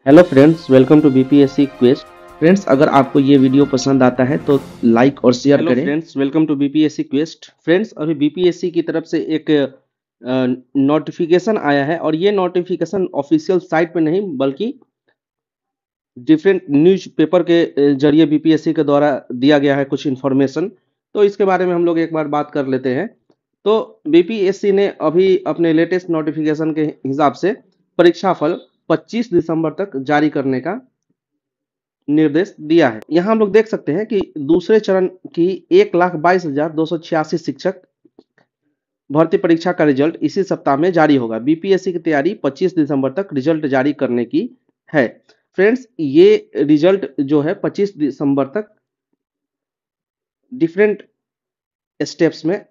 Hello friends, welcome to BPSC Quest. Friends, अगर आपको ये वीडियो पसंद आता है तो लाइक और शेयर करें। Friends, welcome to BPSC Quest. Friends, अभी बीपीएससी की तरफ से एक नोटिफिकेशन आया है और ये नोटिफिकेशन ऑफिशियल साइट पे नहीं बल्कि डिफरेंट न्यूज पेपर के जरिए बीपीएससी के द्वारा दिया गया है कुछ इन्फॉर्मेशन। तो इसके बारे में हम लोग एक बार बात कर लेते हैं। तो बीपीएससी ने अभी अपने लेटेस्ट नोटिफिकेशन के हिसाब से परीक्षा फल 25 दिसंबर तक जारी करने का निर्देश दिया है। यहाँ हम लोग देख सकते हैं कि दूसरे चरण की 1,22,286 शिक्षक भर्ती परीक्षा का रिजल्ट इसी सप्ताह में जारी होगा। बीपीएससी की तैयारी 25 दिसंबर तक रिजल्ट जारी करने की है। फ्रेंड्स, ये रिजल्ट जो है 25 दिसंबर तक डिफरेंट स्टेप्स में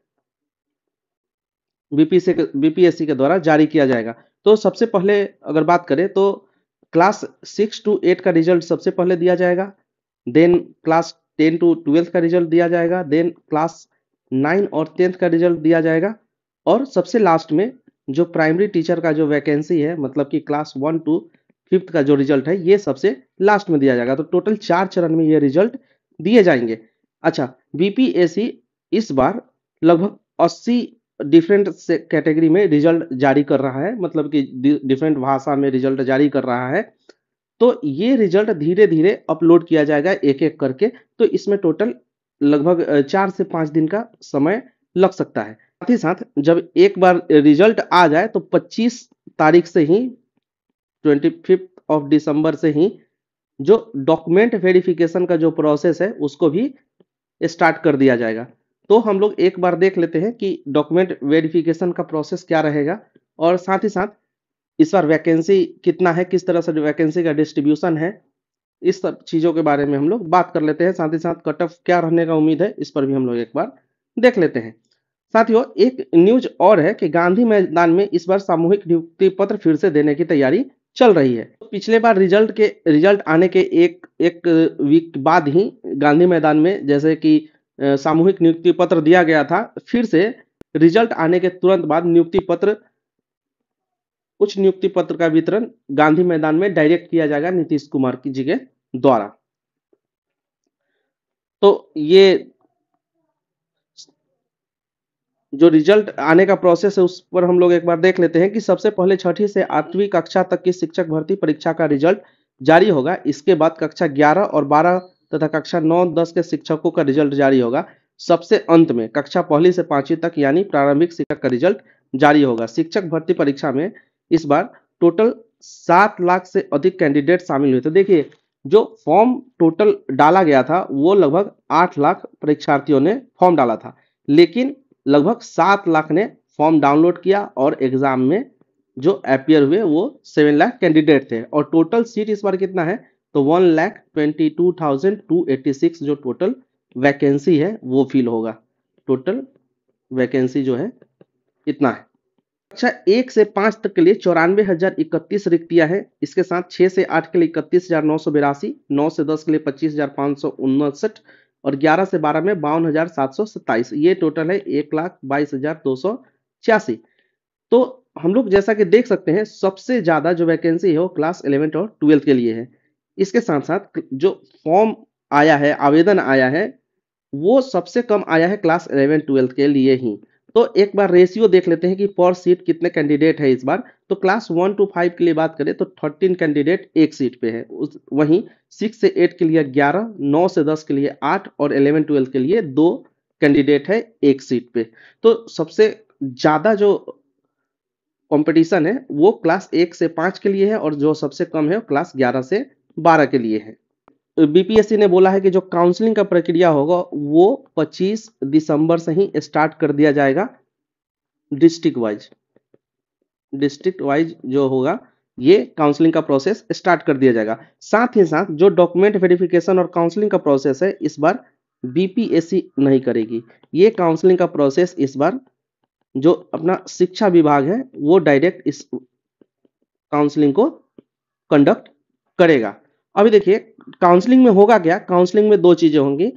बीपीएससी के द्वारा जारी किया जाएगा। तो सबसे पहले अगर बात करें तो क्लास 6 to 8 का रिजल्ट सबसे पहले दिया जाएगा। देन क्लास 10 to 12 का रिजल्ट दिया जाएगा। देन क्लास 9 और 10th का रिजल्ट दिया जाएगा। और सबसे लास्ट में जो प्राइमरी टीचर का जो वैकेंसी है, मतलब कि क्लास 1 to 5th का जो रिजल्ट है, ये सबसे लास्ट में दिया जाएगा। तो टोटल 4 चरण में ये रिजल्ट दिए जाएंगे। अच्छा, बीपीएससी इस बार लगभग 80 डिफरेंट कैटेगरी में रिजल्ट जारी कर रहा है, मतलब कि डिफरेंट भाषा में रिजल्ट जारी कर रहा है। तो ये रिजल्ट धीरे धीरे अपलोड किया जाएगा एक एक करके। तो इसमें टोटल लगभग 4 से 5 दिन का समय लग सकता है। साथ ही साथ जब एक बार रिजल्ट आ जाए तो 25 तारीख से ही 25 ऑफ दिसंबर से ही जो डॉक्यूमेंट वेरिफिकेशन का जो प्रोसेस है उसको भी स्टार्ट कर दिया जाएगा। तो हम लोग एक बार देख लेते हैं कि डॉक्यूमेंट वेरिफिकेशन का प्रोसेस क्या रहेगा और साथ ही साथ इस बार वैकेंसी कितना है, किस तरह से वैकेंसी का डिस्ट्रीब्यूशन है, इस सब चीज़ों के बारे में हम लोग बात कर लेते हैं। साथ ही साथ कट ऑफ क्या रहने का उम्मीद है, इस पर भी हम लोग एक बार देख लेते हैं। साथियों, एक न्यूज और है कि गांधी मैदान में इस बार सामूहिक नियुक्ति पत्र फिर से देने की तैयारी चल रही है। तो पिछले बार रिजल्ट आने के एक वीक बाद ही गांधी मैदान में जैसे कि सामूहिक नियुक्ति पत्र दिया गया था, फिर से रिजल्ट आने के तुरंत बाद कुछ नियुक्ति पत्र का वितरण गांधी मैदान में डायरेक्ट किया जाएगा नीतीश कुमार जी के द्वारा। तो ये जो रिजल्ट आने का प्रोसेस है उस पर हम लोग एक बार देख लेते हैं कि सबसे पहले 6ठी से 8वीं कक्षा तक की शिक्षक भर्ती परीक्षा का रिजल्ट जारी होगा। इसके बाद कक्षा 11 और 12 तथा कक्षा 9-10 के शिक्षकों का रिजल्ट जारी होगा। सबसे अंत में कक्षा पहली से 5वीं तक यानी प्रारंभिक शिक्षक का रिजल्ट जारी होगा। शिक्षक भर्ती परीक्षा में इस बार टोटल 7 लाख से अधिक कैंडिडेट शामिल हुए थे। देखिए, जो फॉर्म टोटल डाला गया था वो लगभग 8 लाख परीक्षार्थियों ने फॉर्म डाला था, लेकिन लगभग 7 लाख ने फॉर्म डाउनलोड किया और एग्जाम में जो अपियर हुए वो 7 लाख कैंडिडेट थे। और टोटल सीट इस बार कितना है तो 1,22,286 जो टोटल वैकेंसी है वो फिल होगा। टोटल वैकेंसी जो है इतना है। कक्षा 1 से 5 तक के लिए 94,031 रिक्तियां हैं। इसके साथ 6 से 8 के लिए 31,982, 9 से 10 के लिए 25,559 और 11 से 12 में 52,727। ये टोटल है 1,22,286। तो हम लोग जैसा कि देख सकते हैं सबसे ज्यादा जो वैकेंसी है वो क्लास 11th और 12th के लिए है। इसके साथ साथ जो फॉर्म आया है, आवेदन आया है, वो सबसे कम आया है क्लास 11-12 के लिए ही। तो एक बार रेशियो देख लेते हैं कि पर सीट कितने कैंडिडेट है इस बार। तो क्लास 1 to 5 के लिए बात करें तो 13 कैंडिडेट एक सीट पे है। वहीं 6 से 8 के लिए 11, 9 से 10 के लिए 8 और 11-12 के लिए 2 कैंडिडेट है एक सीट पे। तो सबसे ज्यादा जो कंपटीशन है वो क्लास 1 से 5 के लिए है और जो सबसे कम है वो क्लास 11 से 12 के लिए है। बीपीएससी ने बोला है कि जो काउंसलिंग का प्रक्रिया होगा वो 25 दिसंबर से ही स्टार्ट कर दिया जाएगा। डिस्ट्रिक्ट वाइज जो होगा ये काउंसलिंग का प्रोसेस स्टार्ट कर दिया जाएगा। साथ ही साथ जो डॉक्यूमेंट वेरिफिकेशन और काउंसलिंग का प्रोसेस है इस बार बीपीएससी नहीं करेगी। ये काउंसलिंग का प्रोसेस इस बार जो अपना शिक्षा विभाग है वो डायरेक्ट इस काउंसलिंग को कंडक्ट करेगा। अभी देखिए काउंसलिंग में होगा क्या। काउंसलिंग में 2 चीजें होंगी।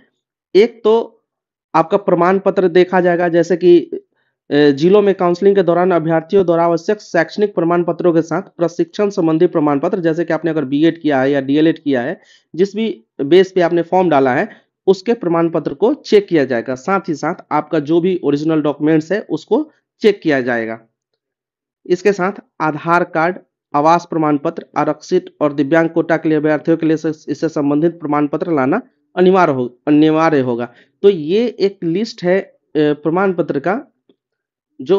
एक तो आपका प्रमाण पत्र देखा जाएगा, जैसे कि जिलों में काउंसलिंग के दौरान अभ्यर्थियों द्वारा आवश्यक शैक्षणिक प्रमाण पत्रों के साथ प्रशिक्षण संबंधी प्रमाण पत्र, जैसे कि आपने अगर बीएड किया है या डीएलएड किया है, जिस भी बेस पे आपने फॉर्म डाला है, उसके प्रमाण पत्र को चेक किया जाएगा। साथ ही साथ आपका जो भी ओरिजिनल डॉक्यूमेंट्स है उसको चेक किया जाएगा। इसके साथ आधार कार्ड, आवास प्रमाण पत्र, आरक्षित और दिव्यांग कोटा के लिए अभ्यर्थियों के लिए इससे संबंधित प्रमाण पत्र लाना अनिवार्य होगा। तो ये एक लिस्ट है प्रमाण पत्र का, जो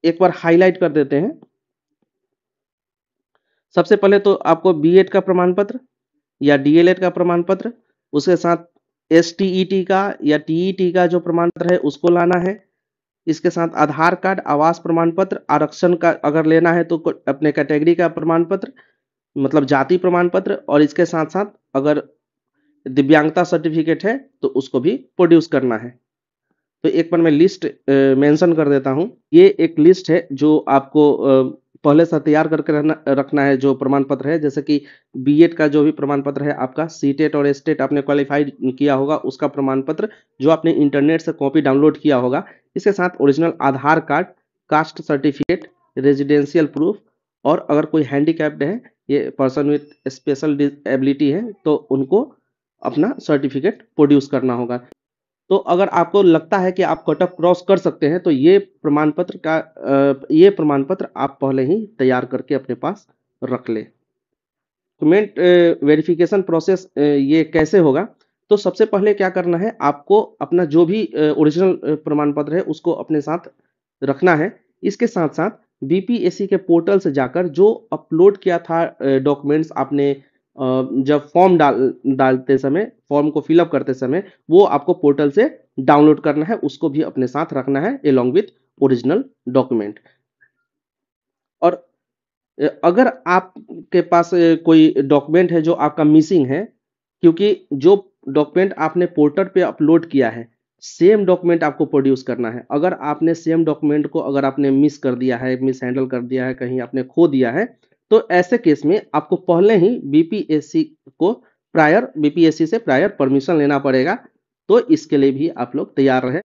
एक बार हाईलाइट कर देते हैं। सबसे पहले तो आपको बीएड का प्रमाण पत्र या डीएलएड का प्रमाण पत्र, उसके साथ एसटीईटी का या टीईटी का जो प्रमाण पत्र है उसको लाना है। इसके साथ आधार कार्ड, आवास प्रमाण पत्र, आरक्षण का अगर लेना है तो अपने कैटेगरी का प्रमाण पत्र, मतलब जाति प्रमाण पत्र, और इसके साथ साथ अगर दिव्यांगता सर्टिफिकेट है तो उसको भी प्रोड्यूस करना है। तो एक बार मैं लिस्ट मेंशन कर देता हूं। ये एक लिस्ट है जो आपको पहले से तैयार करके रखना है, जो प्रमाण पत्र है, जैसे कि बीएड का जो भी प्रमाण पत्र है आपका, सीटेट और एस्टेट आपने क्वालिफाइड किया होगा उसका प्रमाण पत्र जो आपने इंटरनेट से कॉपी डाउनलोड किया होगा। इसके साथ original Aadhaar card, caste certificate, residential proof, और अगर कोई हैंडीकैप्ड है, ये पर्सन विथ स्पेशल डिसेबिलिटी है, तो उनको अपना सर्टिफिकेट प्रोड्यूस करना होगा। तो अगर आपको लगता है कि आप कट ऑफ क्रॉस कर सकते हैं तो ये प्रमाण पत्र आप पहले ही तैयार करके अपने पास रख ले। डॉक्यूमेंट वेरिफिकेशन प्रोसेस ये कैसे होगा? तो सबसे पहले क्या करना है, आपको अपना जो भी ओरिजिनल प्रमाण पत्र है उसको अपने साथ रखना है। इसके साथ साथ बीपीएससी के पोर्टल से जाकर जो अपलोड किया था डॉक्यूमेंट्स आपने जब फॉर्म डालते समय, फॉर्म को फिलअप करते समय, वो आपको पोर्टल से डाउनलोड करना है, उसको भी अपने साथ रखना है एलॉन्ग विथ ओरिजिनल डॉक्यूमेंट। और अगर आपके पास कोई डॉक्यूमेंट है जो आपका मिसिंग है, क्योंकि जो डॉक्यूमेंट आपने पोर्टल पे अपलोड किया है सेम डॉक्यूमेंट आपको प्रोड्यूस करना है। अगर आपने सेम डॉक्यूमेंट को अगर आपने मिस कर दिया है, मिस हैंडल कर दिया है, कहीं आपने खो दिया है, तो ऐसे केस में आपको पहले ही बीपीएससी से प्रायर परमिशन लेना पड़ेगा। तो इसके लिए भी आप लोग तैयार रहे।